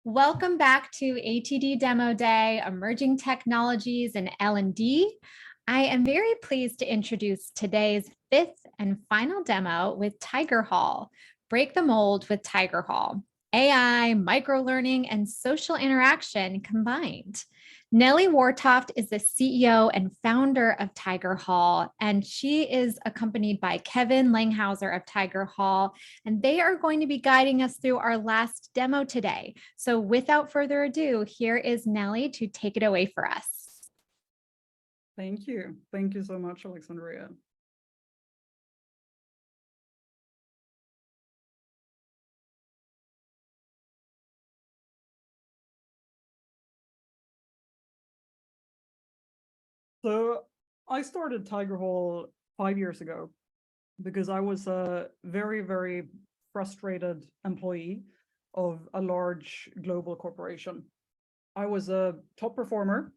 Welcome back to ATD Demo Day, Emerging Technologies in L&D. I am very pleased to introduce today's fifth and final demo with Tigerhall, Break the Mold with Tigerhall, AI, microlearning, and social interaction combined. Nellie Wartoft is the CEO and founder of Tigerhall, and she is accompanied by Kevin Langhauser of Tigerhall, and they are going to be guiding us through our last demo today. So without further ado, here is Nellie to take it away for us. Thank you. Thank you so much, Alexandria. So I started Tigerhall 5 years ago because I was a very, very frustrated employee of a large global corporation. I was a top performer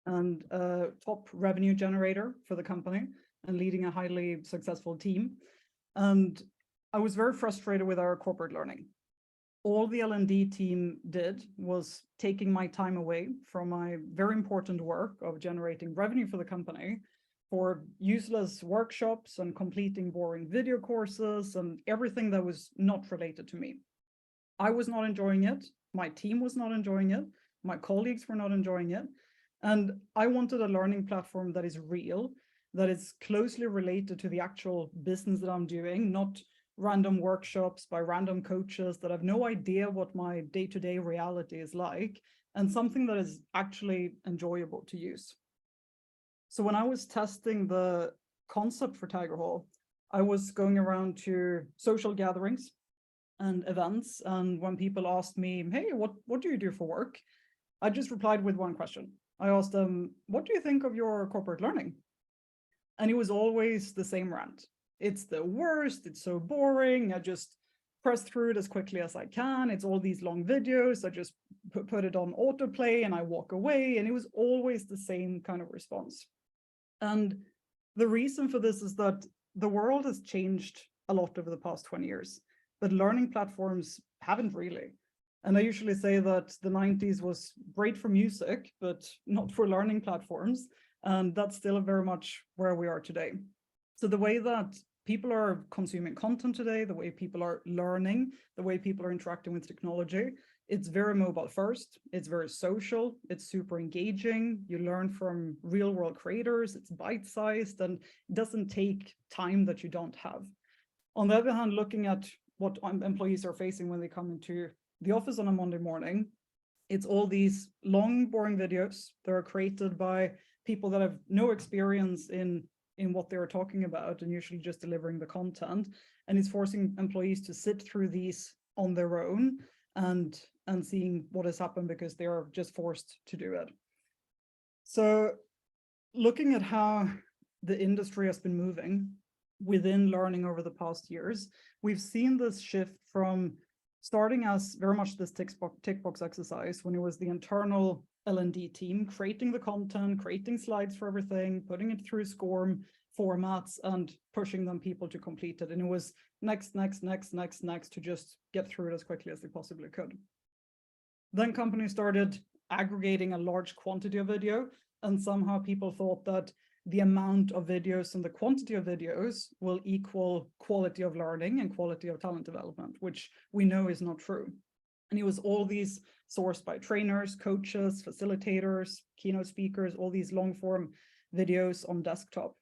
and a top revenue generator for the company and leading a highly successful team. And I was very frustrated with our corporate learning. All the L&D team did was taking my time away from my very important work of generating revenue for the company for useless workshops and completing boring video courses and everything that was not related to me. I was not enjoying it. My team was not enjoying it. My colleagues were not enjoying it. And I wanted a learning platform that is real, that is closely related to the actual business that I'm doing, not random workshops by random coaches that have no idea what my day-to-day reality is like, and something that is actually enjoyable to use. So when I was testing the concept for Tigerhall, I was going around to social gatherings and events, and when people asked me, hey, what do you do for work? I just replied with one question. I asked them, what do you think of your corporate learning? And it was always the same rant. It's the worst, it's so boring, I just press through it as quickly as I can. It's all these long videos, I just put it on autoplay and I walk away. And it was always the same kind of response. And the reason for this is that the world has changed a lot over the past 20 years, but learning platforms haven't really. And I usually say that the 90s was great for music, but not for learning platforms. And that's still very much where we are today. So the way that people are consuming content today, the way people are learning, the way people are interacting with technology, it's very mobile first, it's very social, it's super engaging, you learn from real world creators, it's bite-sized, and it doesn't take time that you don't have. On the other hand, looking at what employees are facing when they come into the office on a Monday morning, it's all these long, boring videos that are created by people that have no experience in what they're talking about and usually just delivering the content. And it's forcing employees to sit through these on their own and seeing what has happened because they are just forced to do it. So looking at how the industry has been moving within learning over the past years, we've seen this shift from starting as very much this tick box exercise when it was the internal L&D team creating the content, creating slides for everything, putting it through SCORM formats and pushing them people to complete it. And it was next to just get through it as quickly as they possibly could. Then companies started aggregating a large quantity of video, and somehow people thought that the amount of videos and the quantity of videos will equal quality of learning and quality of talent development, which we know is not true. And it was all these sourced by trainers, coaches, facilitators, keynote speakers, all these long form videos on desktop.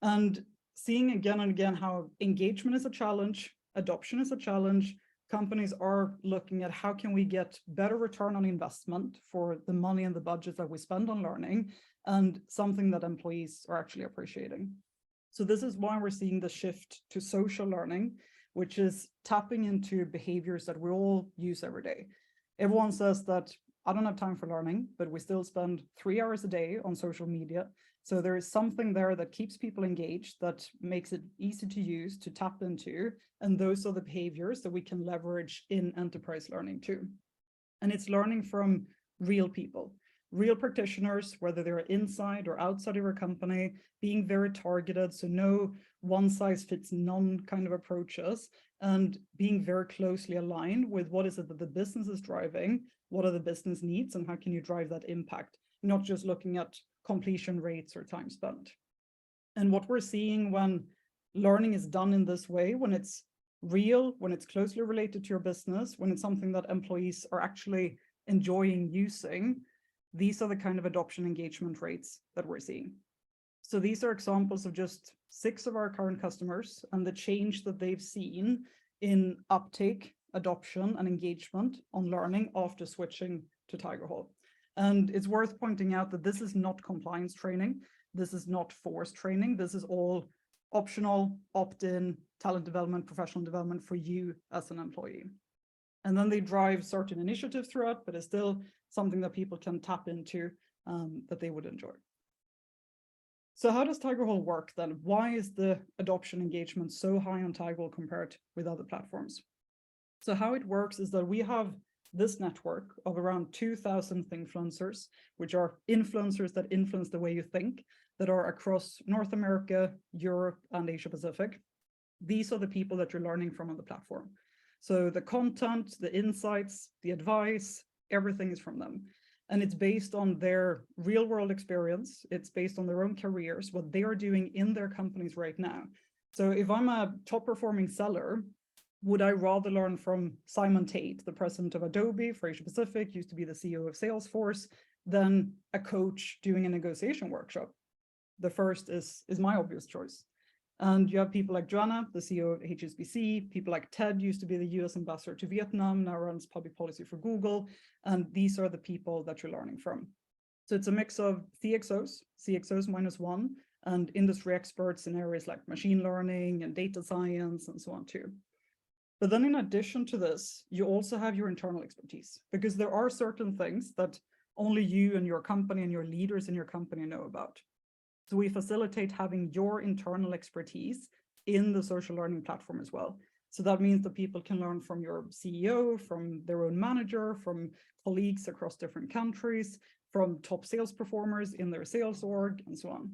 And seeing again and again how engagement is a challenge, adoption is a challenge, companies are looking at how can we get better return on investment for the money and the budget that we spend on learning, and something that employees are actually appreciating. So this is why we're seeing the shift to social learning, which is tapping into behaviors that we all use every day. Everyone says that I don't have time for learning, but we still spend 3 hours a day on social media. So there is something there that keeps people engaged, that makes it easy to use, to tap into, and those are the behaviors that we can leverage in enterprise learning too. And it's learning from real people, real practitioners, whether they're inside or outside of your company, being very targeted. So know one-size-fits-none kind of approaches, and being very closely aligned with what is it that the business is driving, what are the business needs, and how can you drive that impact, not just looking at completion rates or time spent. And what we're seeing when learning is done in this way, when it's real, when it's closely related to your business, when it's something that employees are actually enjoying using, these are the kind of adoption engagement rates that we're seeing. So these are examples of just 6 of our current customers and the change that they've seen in uptake, adoption, and engagement on learning after switching to Tigerhall. And it's worth pointing out that this is not compliance training. This is not forced training. This is all optional, opt-in, talent development, professional development for you as an employee. And then they drive certain initiatives throughout, but it's still something that people can tap into that they would enjoy. So how does Tigerhall work then? Why is the adoption engagement so high on Tigerhall compared with other platforms? So how it works is that we have this network of around 2,000 influencers, which are influencers that influence the way you think, that are across North America, Europe, and Asia Pacific. These are the people that you're learning from on the platform. So the content, the insights, the advice, everything is from them. And it's based on their real world experience. It's based on their own careers, what they are doing in their companies right now. So if I'm a top performing seller, would I rather learn from Simon Tate, the president of Adobe for Asia Pacific, used to be the CEO of Salesforce, than a coach doing a negotiation workshop? The first is my obvious choice. And you have people like Joanna, the CEO of HSBC, people like Ted, used to be the US ambassador to Vietnam, now runs public policy for Google. And these are the people that you're learning from. So it's a mix of CXOs -1, and industry experts in areas like machine learning and data science and so on too. But then in addition to this, you also have your internal expertise, because there are certain things that only you and your company and your leaders in your company know about. So we facilitate having your internal expertise in the social learning platform as well. So that means that people can learn from your CEO, from their own manager, from colleagues across different countries, from top sales performers in their sales org, and so on.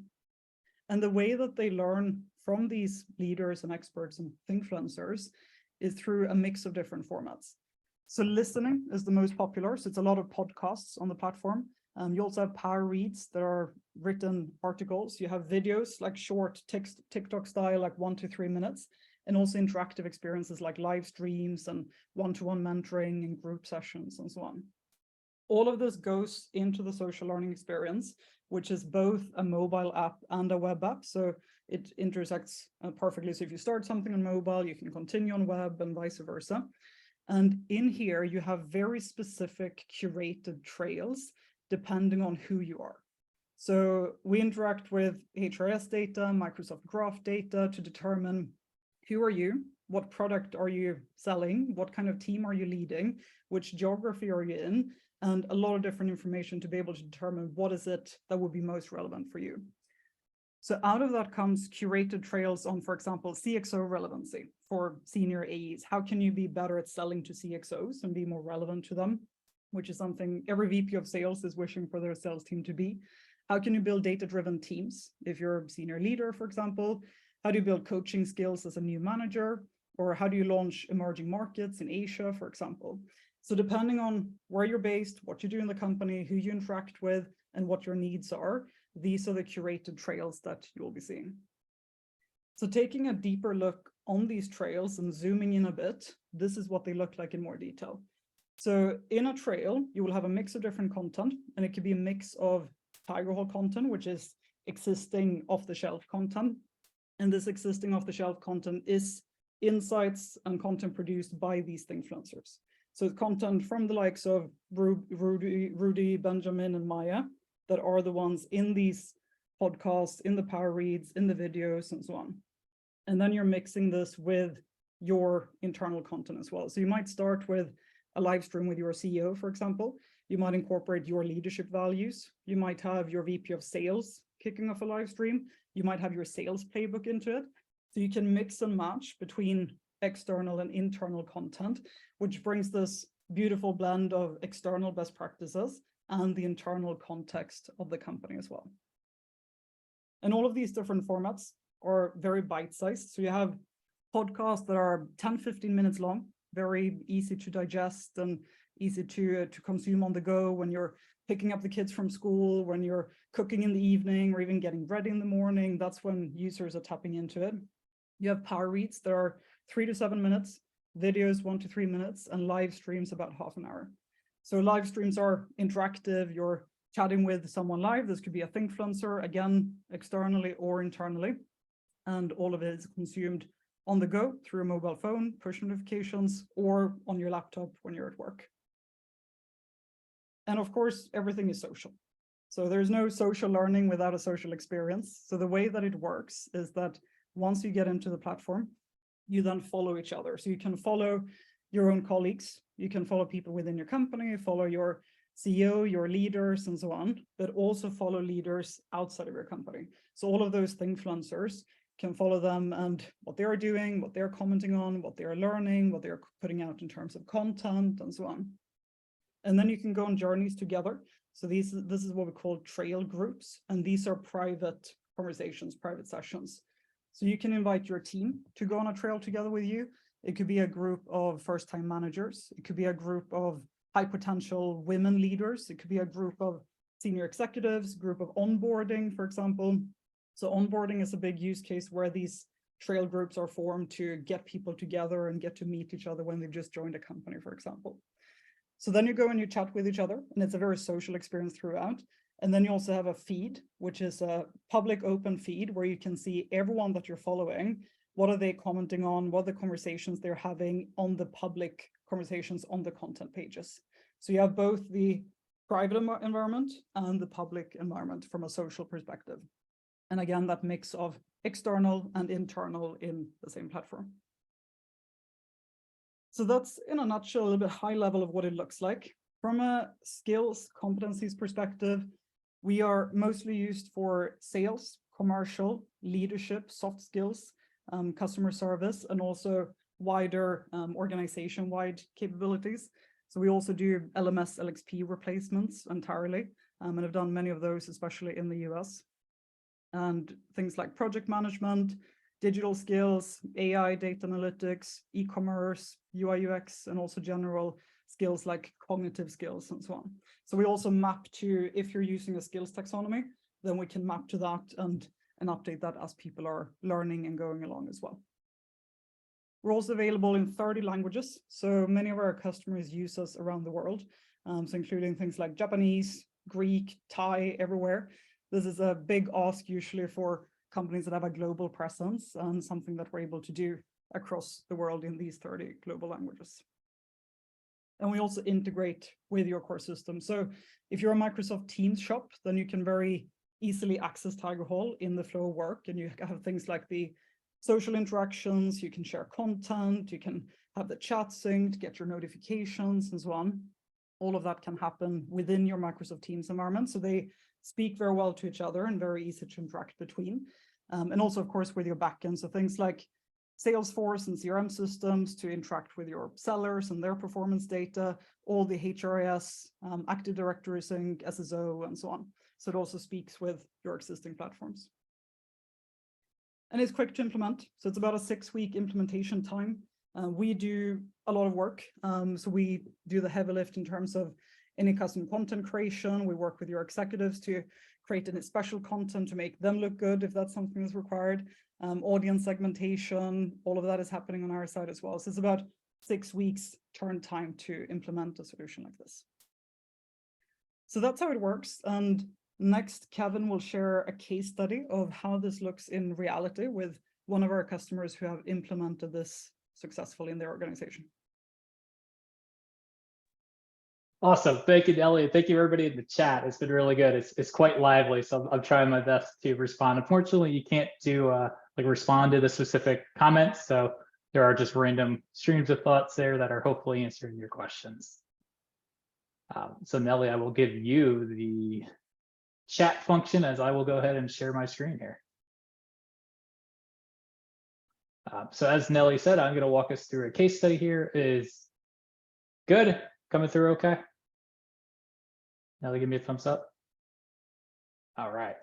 And the way that they learn from these leaders and experts and influencers is through a mix of different formats. So listening is the most popular. So it's a lot of podcasts on the platform. You also have power reads that are written articles. You have videos, like short text, TikTok style, like 1 to 3 minutes, and also interactive experiences like live streams and one-to-one mentoring and group sessions and so on. All of this goes into the social learning experience, which is both a mobile app and a web app. So it intersects perfectly. So if you start something on mobile, you can continue on web and vice versa. And in here, you have very specific curated trails depending on who you are. So we interact with HRS data, Microsoft Graph data to determine who are you, what product are you selling, what kind of team are you leading, which geography are you in, and a lot of different information to be able to determine what is it that would be most relevant for you. So out of that comes curated trails on, for example, CXO relevancy for senior AEs. How can you be better at selling to CXOs and be more relevant to them, which is something every VP of sales is wishing for their sales team to be. How can you build data-driven teams? If you're a senior leader, for example, how do you build coaching skills as a new manager? Or how do you launch emerging markets in Asia, for example? So depending on where you're based, what you do in the company, who you interact with, and what your needs are, these are the curated trails that you'll be seeing. So taking a deeper look on these trails and zooming in a bit, this is what they look like in more detail. So in a trail, you will have a mix of different content, and it could be a mix of Tigerhall content, which is existing off-the-shelf content. And this existing off-the-shelf content is insights and content produced by these influencers. So content from the likes of Rudy, Benjamin, and Maya that are the ones in these podcasts, in the power reads, in the videos, and so on. And then you're mixing this with your internal content as well. So you might start with a live stream with your CEO, for example. You might incorporate your leadership values. You might have your VP of sales kicking off a live stream. You might have your sales playbook into it. So you can mix and match between external and internal content, which brings this beautiful blend of external best practices and the internal context of the company as well. And all of these different formats are very bite-sized. So you have podcasts that are 10, 15 minutes long, very easy to digest and easy to consume on the go when you're picking up the kids from school, when you're cooking in the evening, or even getting ready in the morning. That's when users are tapping into it. You have power reads that are 3 to 7 minutes, videos 1 to 3 minutes, and live streams about half an hour. So live streams are interactive. You're chatting with someone live. This could be a Thinkfluencer, again, externally or internally. And all of it is consumed on the go through a mobile phone, push notifications, or on your laptop when you're at work. And of course, everything is social. So there's no social learning without a social experience. So the way that it works is that once you get into the platform, you then follow each other. So you can follow your own colleagues, you can follow people within your company, follow your CEO, your leaders, and so on, but also follow leaders outside of your company. So all of those Thinkfluencers can follow them and what they are doing, what they're commenting on, what they are learning, what they're putting out in terms of content, and so on. And then you can go on journeys together. So this is what we call trail groups, and these are private conversations, private sessions. So you can invite your team to go on a trail together with you. It could be a group of first-time managers. It could be a group of high potential women leaders. It could be a group of senior executives, group of onboarding, for example. So onboarding is a big use case where these trail groups are formed to get people together and get to meet each other when they've just joined a company, for example. So then you go and you chat with each other, and it's a very social experience throughout. And then you also have a feed, which is a public open feed where you can see everyone that you're following. What are they commenting on? What are the conversations they're having on the public conversations on the content pages? So you have both the private environment and the public environment from a social perspective. And again, that mix of external and internal in the same platform. So that's in a nutshell, a little bit high level of what it looks like. From a skills, competencies perspective, we are mostly used for sales, commercial, leadership, soft skills, customer service, and also wider organization-wide capabilities. So we also do LMS, LXP replacements entirely, and have done many of those, especially in the US. And things like project management, digital skills, AI, data analytics, e-commerce, UI, UX, and also general skills like cognitive skills and so on. So we also map to, if you're using a skills taxonomy, then we can map to that and update that as people are learning and going along as well. We're also available in 30 languages. So many of our customers use us around the world, so including things like Japanese, Greek, Thai, everywhere. This is a big ask usually for companies that have a global presence, and something that we're able to do across the world in these 30 global languages. And we also integrate with your core system. So if you're a Microsoft Teams shop, then you can very easily access Tigerhall in the flow of work, and you have things like the social interactions, you can share content, you can have the chat synced, get your notifications, and so on. All of that can happen within your Microsoft Teams environment. So they speak very well to each other and very easy to interact between. And also, of course, with your backend. So things like Salesforce and CRM systems to interact with your sellers and their performance data, all the HRIS, Active Directory sync, SSO, and so on. So it also speaks with your existing platforms. And it's quick to implement. So it's about a 6-week implementation time. We do a lot of work. So we do the heavy lift in terms of any custom content creation. We work with your executives to create any special content to make them look good if that's something that's required. Audience segmentation, all of that is happening on our side as well. So it's about 6 weeks turn time to implement a solution like this. So that's how it works. And next, Kevin will share a case study of how this looks in reality with one of our customers who have implemented this successfully in their organization. Awesome. Thank you, Nelly. Thank you, everybody in the chat. It's been really good. It's quite lively, so I'm trying my best to respond. Unfortunately, you can't do like respond to the specific comments, so there are just random streams of thoughts there that are hopefully answering your questions. So Nelly, I will give you the chat function as I will go ahead and share my screen here. So as Nelly said, I'm going to walk us through a case study here. Is good? Coming through okay? Nelly, give me a thumbs up. All right.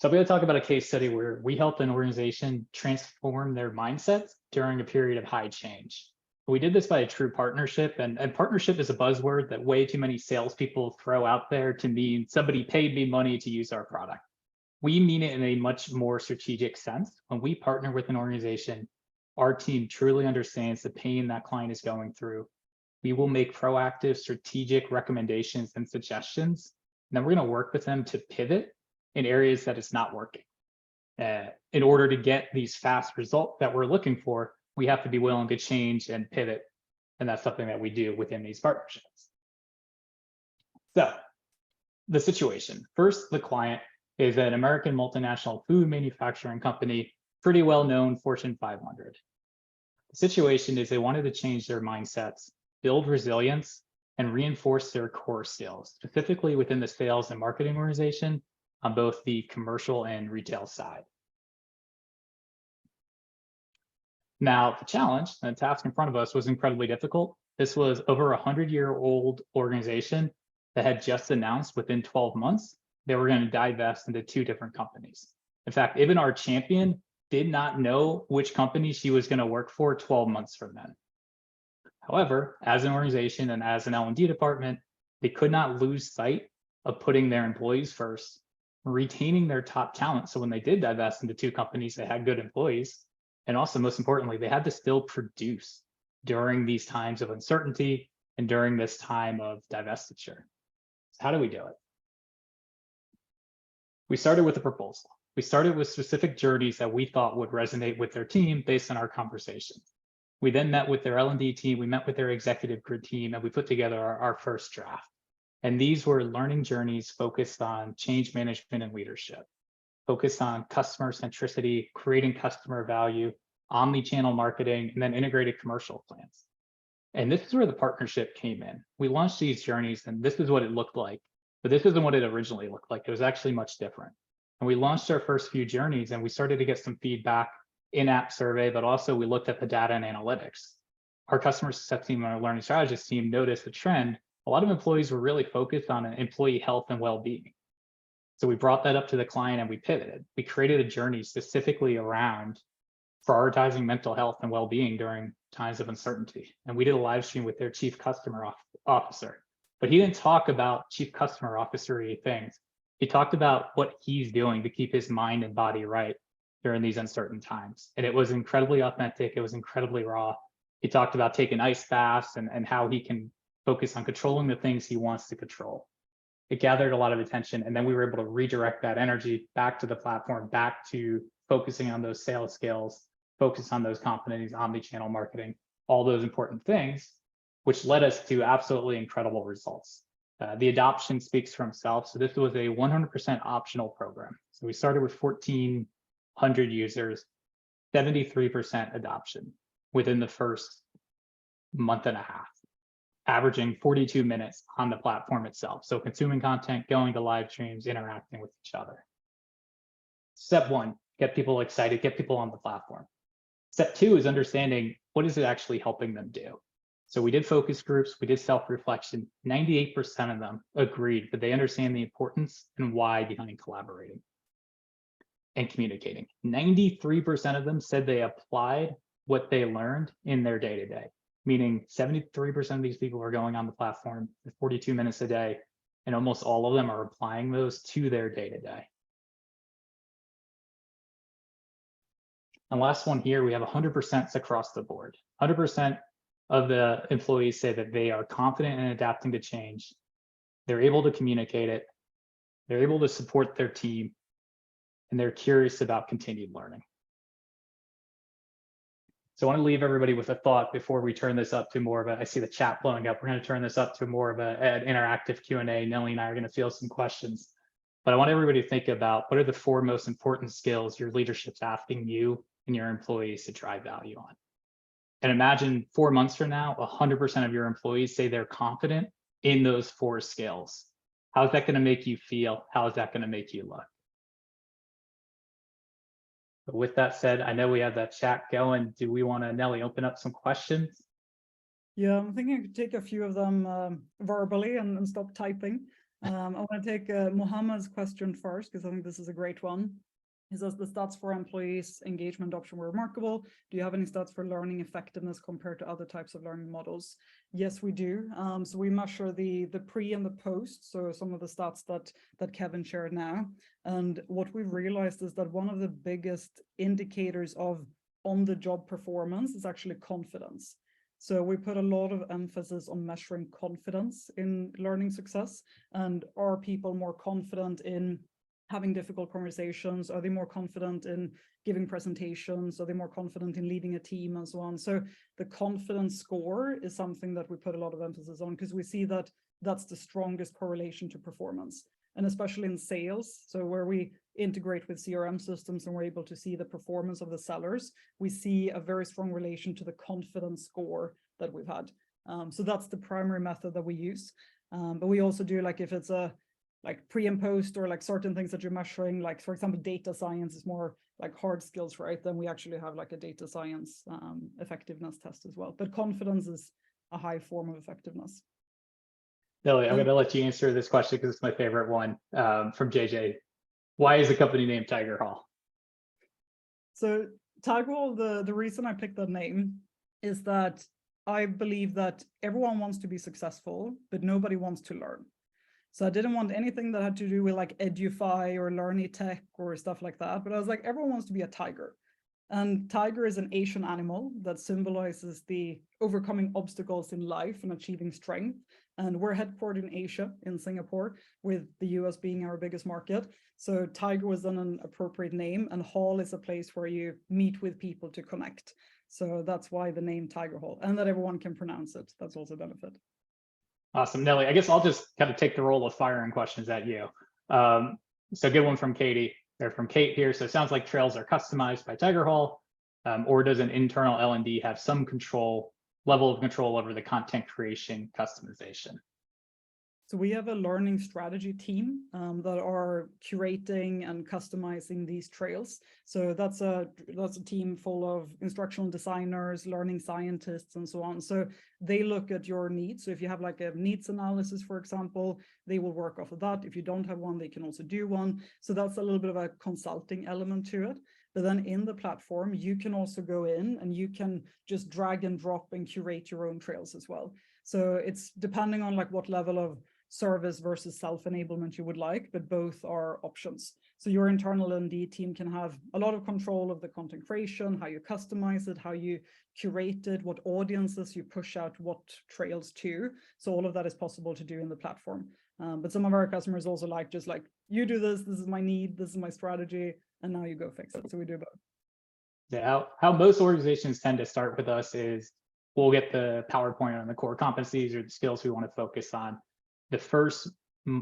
So I'm going to talk about a case study where we helped an organization transform their mindsets during a period of high change. We did this by a true partnership, and partnership is a buzzword that way too many salespeople throw out there to mean somebody paid me money to use our product. We mean it in a much more strategic sense. When we partner with an organization, our team truly understands the pain that client is going through. We will make proactive strategic recommendations and suggestions. And then we're going to work with them to pivot in areas that it's not working. In order to get these fast results that we're looking for, we have to be willing to change and pivot. And that's something that we do within these partnerships. So the situation. First, the client is an American multinational food manufacturing company, pretty well known, Fortune 500. The situation is they wanted to change their mindsets, build resilience, and reinforce their core skills, specifically within the sales and marketing organization on both the commercial and retail side. Now, the challenge, the task in front of us was incredibly difficult. This was over a 100-year-old organization that had just announced within 12 months they were going to divest into 2 different companies. In fact, even our champion did not know which company she was going to work for 12 months from then. However, as an organization and as an L&D department, they could not lose sight of putting their employees first, retaining their top talent. So when they did divest into 2 companies, they had good employees. And also, most importantly, they had to still produce during these times of uncertainty and during this time of divestiture. So how do we do it? We started with a proposal. We started with specific journeys that we thought would resonate with their team based on our conversations. We then met with their L&D team, we met with their executive group team, and we put together our first draft. And these were learning journeys focused on change management and leadership, focused on customer centricity, creating customer value, omni-channel marketing, and then integrated commercial plans. And this is where the partnership came in. We launched these journeys, and this is what it looked like. But this isn't what it originally looked like. It was actually much different. And we launched our first few journeys, and we started to get some feedback, in-app survey, but also we looked at the data and analytics. Our customer success team and our learning strategist team noticed a trend. A lot of employees were really focused on employee health and well-being. So we brought that up to the client and we pivoted. We created a journey specifically around prioritizing mental health and well-being during times of uncertainty. And we did a live stream with their chief customer officer. But he didn't talk about chief customer officer-y things. He talked about what he's doing to keep his mind and body right during these uncertain times. And it was incredibly authentic. It was incredibly raw. He talked about taking ice baths and how he can focus on controlling the things he wants to control. It gathered a lot of attention. And then we were able to redirect that energy back to the platform, back to focusing on those sales skills, focus on those competencies, omni-channel marketing, all those important things, which led us to absolutely incredible results. The adoption speaks for himself. So this was a 100% optional program. So we started with 1,400 users, 73% adoption within the first month and a half, averaging 42 minutes on the platform itself. So consuming content, going to live streams, interacting with each other. Step 1, get people excited, get people on the platform. Step 2 is understanding what is it actually helping them do. So we did focus groups, we did self-reflection. 98% of them agreed that they understand the importance and why behind collaborating and communicating. 93% of them said they applied what they learned in their day-to-day, meaning 73% of these people are going on the platform for 42 minutes a day, and almost all of them are applying those to their day-to-day. And last one here, we have 100% across the board. 100% of the employees say that they are confident in adapting to change. They're able to communicate it. They're able to support their team, and they're curious about continued learning. So I want to leave everybody with a thought before we turn this up to more of a, I see the chat blowing up. We're going to turn this up to more of an interactive Q&A. Nellie and I are going to field some questions. But I want everybody to think about what are the 4 most important skills your leadership's asking you and your employees to drive value on. And imagine 4 months from now, 100% of your employees say they're confident in those 4 skills. How's that going to make you feel? How is that going to make you look? But with that said, I know we have that chat going. Do we want to, Nellie, open up some questions? Yeah, I'm thinking I could take a few of them verbally and stop typing. I want to take Mohammed's question first, because I think this is a great one. He says the stats for employees engagement option were remarkable. Do you have any stats for learning effectiveness compared to other types of learning models? Yes, we do. So we measure the pre and the post. So some of the stats that Kevin shared now. And what we've realized is that one of the biggest indicators of on-the-job performance is actually confidence. So we put a lot of emphasis on measuring confidence in learning success. And are people more confident in having difficult conversations? Are they more confident in giving presentations? Are they more confident in leading a team and so on? So the confidence score is something that we put a lot of emphasis on, because we see that that's the strongest correlation to performance, and especially in sales. So where we integrate with CRM systems and we're able to see the performance of the sellers, we see a very strong relation to the confidence score that we've had. So that's the primary method that we use. But we also do, like, if it's a like pre and post, or like certain things that you're measuring, like for example, data science is more like hard skills, right? Then we actually have like a data science effectiveness test as well. But confidence is a high form of effectiveness. Nelly, I'm going to let you answer this question because it's my favorite one from JJ. Why is the company named Tigerhall? So Tigerhall, the reason I picked that name is that I believe that everyone wants to be successful, but nobody wants to learn. So I didn't want anything that had to do with like edufy or learny tech or stuff like that. But I was like, everyone wants to be a tiger. And tiger is an Asian animal that symbolizes the overcoming obstacles in life and achieving strength. And we're headquartered in Asia, in Singapore, with the US being our biggest market. So tiger was then an appropriate name, and hall is a place where you meet with people to connect. So that's why the name Tigerhall, and that everyone can pronounce it. That's also a benefit. Awesome, Nelly. I guess I'll just kind of take the role of firing questions at you. So good one from Katie, or from Kate here. So it sounds like trails are customized by Tigerhall, or does an internal L&D have some level of control over the content creation customization? So we have a learning strategy team that are curating and customizing these trails. So that's a team full of instructional designers, learning scientists, and so on. So they look at your needs. So if you have like a needs analysis, for example, they will work off of that. If you don't have one, they can also do one. So that's a little bit of a consulting element to it. But then in the platform, you can also go in and you can just drag and drop and curate your own trails as well. So it's depending on like what level of service versus self-enablement you would like, but both are options. So your internal L&D team can have a lot of control of the content creation, how you customize it, how you curate it, what audiences you push out what trails to. So all of that is possible to do in the platform. But some of our customers also like, just like, you do this is my need, this is my strategy, and now you go fix it. So we do both. Yeah, how most organizations tend to start with us is we'll get the PowerPoint on the core competencies or the skills we want to focus on. The first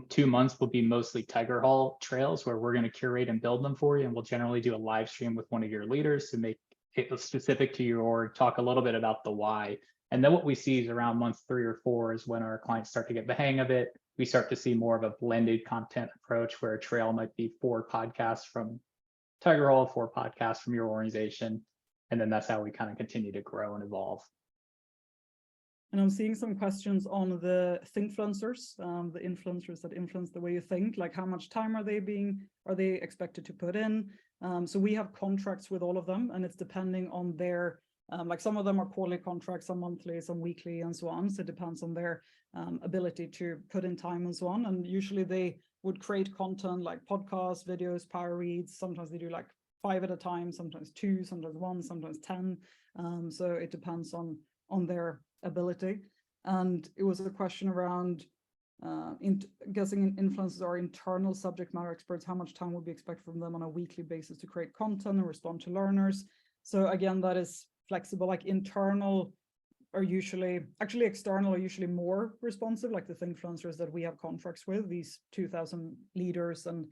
2 months will be mostly Tigerhall trails, where we're going to curate and build them for you. And we'll generally do a live stream with one of your leaders to make it specific to your org, talk a little bit about the why. And then what we see is around month 3 or 4 is when our clients start to get the hang of it. We start to see more of a blended content approach, where a trail might be 4 podcasts from Tigerhall, 4 podcasts from your organization. And then that's how we kind of continue to grow and evolve. And I'm seeing some questions on the thinkfluencers, the influencers that influence the way you think, like how much time are they expected to put in? So we have contracts with all of them, and it's depending on their, like some of them are quarterly contracts, some monthly, some weekly, and so on. So it depends on their ability to put in time and so on. And usually they would create content like podcasts, videos, power reads. Sometimes they do like 5 at a time, sometimes 2, sometimes 1, sometimes 10. So it depends on their ability. And it was a question around guessing influencers are internal subject matter experts, how much time would be expected from them on a weekly basis to create content and respond to learners. So again, that is flexible. Like internal are usually, actually external are usually more responsive, like the thinkfluencers that we have contracts with, these 2,000 leaders and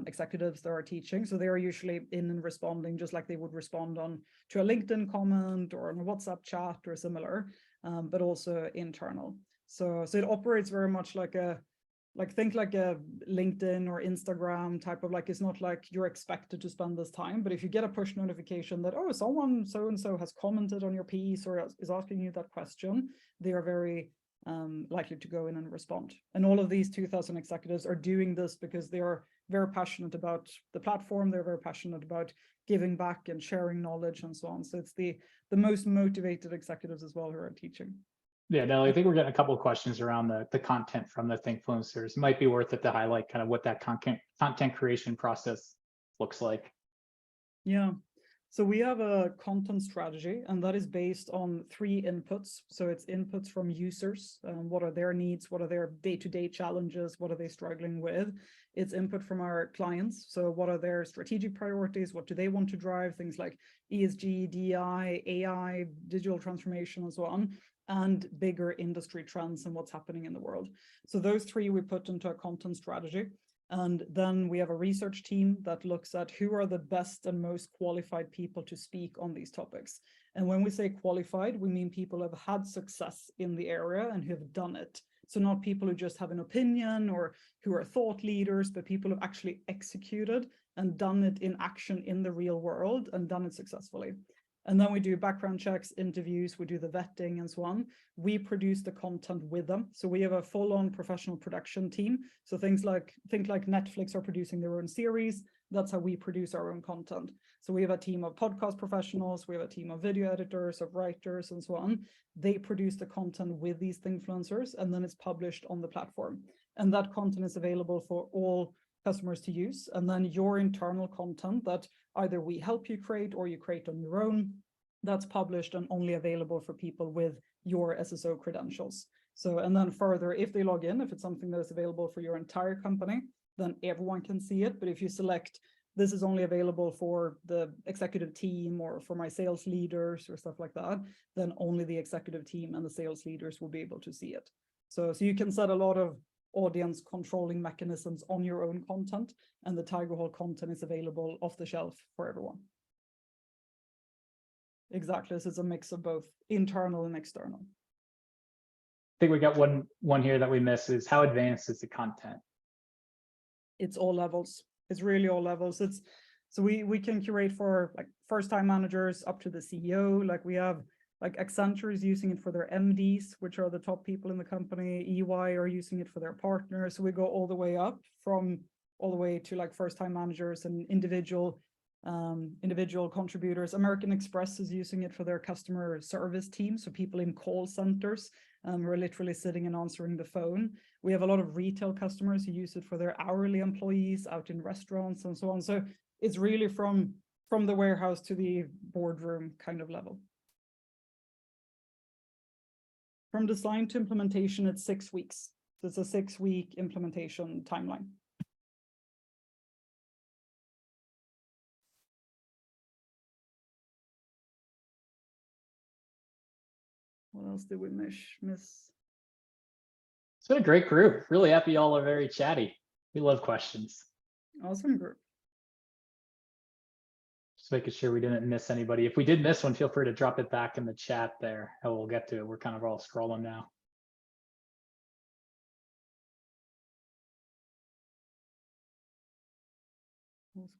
executives that are teaching. So they are usually in and responding just like they would respond to a LinkedIn comment or on a WhatsApp chat or similar, but also internal. So it operates very much like think like a LinkedIn or Instagram type of, like, it's not like you're expected to spend this time, but if you get a push notification that, oh, someone so-and-so has commented on your piece or is asking you that question, they are very likely to go in and respond. And all of these 2,000 executives are doing this because they are very passionate about the platform. They're very passionate about giving back and sharing knowledge and so on. So it's the most motivated executives as well who are teaching. Yeah, no, I think we're getting a couple of questions around the content from the Thinkfluencers. Might be worth it to highlight kind of what that content creation process looks like. Yeah. So we have a content strategy, and that is based on 3 inputs. So it's inputs from users. What are their needs? What are their day-to-day challenges? What are they struggling with? It's input from our clients. So what are their strategic priorities? What do they want to drive? Things like ESG, DI, AI, digital transformation, and so on, and bigger industry trends and what's happening in the world. So those 3 we put into a content strategy. And then we have a research team that looks at who are the best and most qualified people to speak on these topics. And when we say qualified, we mean people who have had success in the area and who have done it. So not people who just have an opinion or who are thought leaders, but people who have actually executed and done it in action in the real world and done it successfully. And then we do background checks, interviews, we do the vetting and so on. We produce the content with them. So we have a full-on professional production team. So think like Netflix are producing their own series. That's how we produce our own content. So we have a team of podcast professionals, we have a team of video editors, of writers, and so on. They produce the content with these Thinkfluencers, and then it's published on the platform. And that content is available for all customers to use. And then your internal content that either we help you create or you create on your own, that's published and only available for people with your SSO credentials. So, and then further, if they log in, if it's something that is available for your entire company, then everyone can see it. But if you select, this is only available for the executive team or for my sales leaders or stuff like that, then only the executive team and the sales leaders will be able to see it. So you can set a lot of audience controlling mechanisms on your own content, and the Tigerhall content is available off the shelf for everyone. Exactly, this is a mix of both internal and external. I think we got one here that we missed is how advanced is the content? It's all levels. It's really all levels. It's so we can curate for like first-time managers up to the CEO. Like we have like Accenture is using it for their MDs, which are the top people in the company. EY are using it for their partners. So we go all the way up from all the way to like first-time managers and individual contributors. American Express is using it for their customer service team. So people in call centers who are literally sitting and answering the phone. We have a lot of retail customers who use it for their hourly employees out in restaurants and so on. So it's really from the warehouse to the boardroom kind of level. From design to implementation, it's 6 weeks. So it's a 6-week implementation timeline. What else did we miss? It's been a great group. Really happy y'all are very chatty. We love questions. Awesome group. Just making sure we didn't miss anybody. If we did miss one, feel free to drop it back in the chat there, and we'll get to it. We're kind of all scrolling now.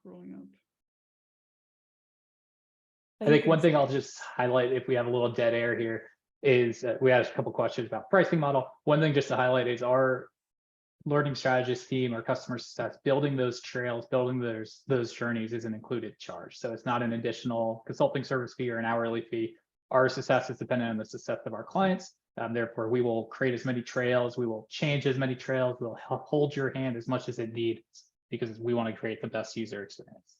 Scrolling up. I think one thing I'll just highlight, if we have a little dead air here, is we had a couple questions about pricing model. One thing just to highlight is our learning strategist team or customer success, building those trails, building those journeys is an included charge. So it's not an additional consulting service fee or an hourly fee. Our success is dependent on the success of our clients. Therefore, we will create as many trails, we will change as many trails, we'll help hold your hand as much as it needs, because we want to create the best user experience.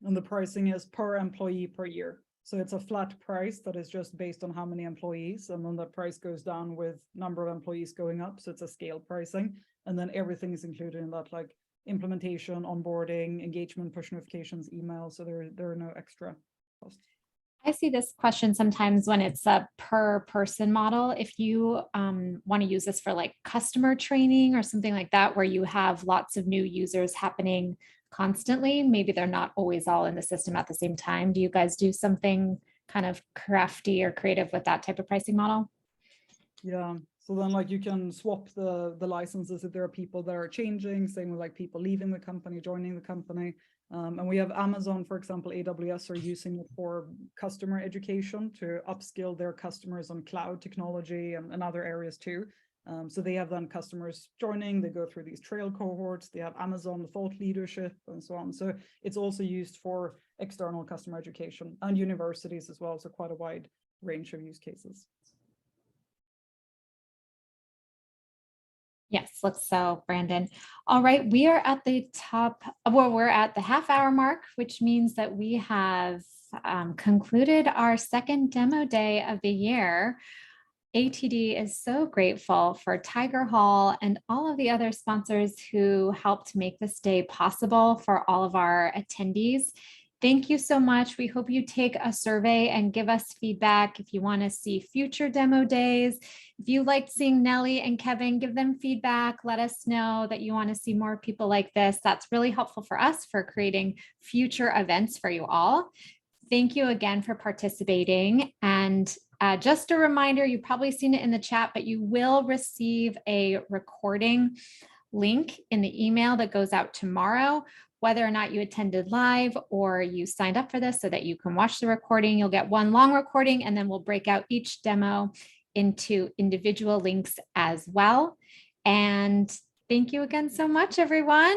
And the pricing is per employee per year. So it's a flat price that is just based on how many employees, and then the price goes down with number of employees going up. So it's a scale pricing, and then everything is included in that, like implementation, onboarding, engagement, push notifications, email. So there are no extra costs. I see this question sometimes when it's a per person model. If you want to use this for like customer training or something like that, where you have lots of new users happening constantly, maybe they're not always all in the system at the same time. Do you guys do something kind of crafty or creative with that type of pricing model? Yeah, so then like you can swap the licenses if there are people that are changing, same with like people leaving the company, joining the company. And we have Amazon, for example, AWS are using it for customer education to upskill their customers on cloud technology and other areas too. So they have then customers joining, they go through these trail cohorts, they have Amazon thought leadership and so on. So it's also used for external customer education and universities as well. So quite a wide range of use cases. Yes, looks so, Brandon. All right, we are at the top, well, we're at the half-hour mark, which means that we have concluded our second demo day of the year. ATD is so grateful for Tigerhall and all of the other sponsors who helped make this day possible for all of our attendees. Thank you so much. We hope you take a survey and give us feedback if you want to see future demo days. If you liked seeing Nellie and Kevin, give them feedback. Let us know that you want to see more people like this. That's really helpful for us for creating future events for you all. Thank you again for participating. And just a reminder, you've probably seen it in the chat, but you will receive a recording link in the email that goes out tomorrow. Whether or not you attended live or you signed up for this so that you can watch the recording, you'll get one long recording, and then we'll break out each demo into individual links as well. And thank you again so much, everyone.